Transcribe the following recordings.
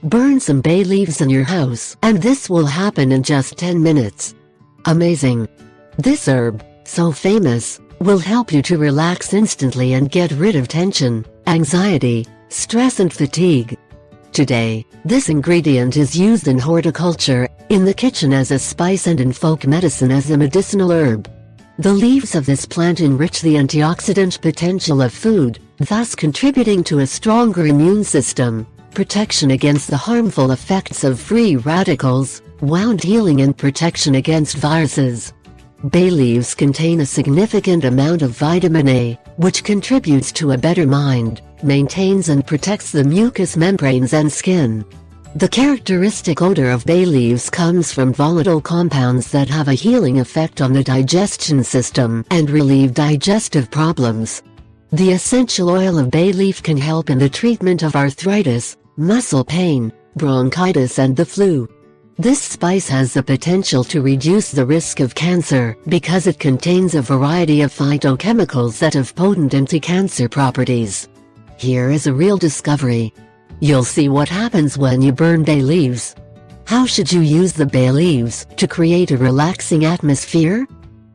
Burn some bay leaves in your house, and this will happen in just 10 minutes. Amazing! This herb, so famous, will help you to relax instantly and get rid of tension, anxiety, stress and fatigue. Today, this ingredient is used in horticulture, in the kitchen as a spice and in folk medicine as a medicinal herb. The leaves of this plant enrich the antioxidant potential of food, thus contributing to a stronger immune system, protection against the harmful effects of free radicals, wound healing and protection against viruses. Bay leaves contain a significant amount of vitamin A, which contributes to a better mind, maintains and protects the mucous membranes and skin. The characteristic odor of bay leaves comes from volatile compounds that have a healing effect on the digestion system and relieve digestive problems. The essential oil of bay leaf can help in the treatment of arthritis, muscle pain, bronchitis and the flu. This spice has the potential to reduce the risk of cancer because it contains a variety of phytochemicals that have potent anti-cancer properties. Here is a real discovery. You'll see what happens when you burn bay leaves. How should you use the bay leaves to create a relaxing atmosphere?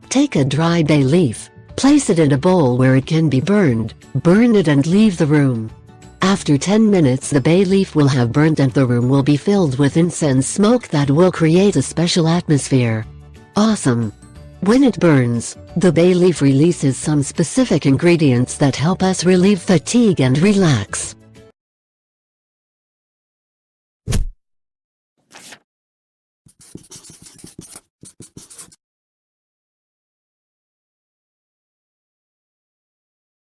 Take a dry bay leaf, place it in a bowl where it can be burned, burn it and leave the room. After 10 minutes the bay leaf will have burnt and the room will be filled with incense smoke that will create a special atmosphere. Awesome! When it burns, the bay leaf releases some specific ingredients that help us relieve fatigue and relax.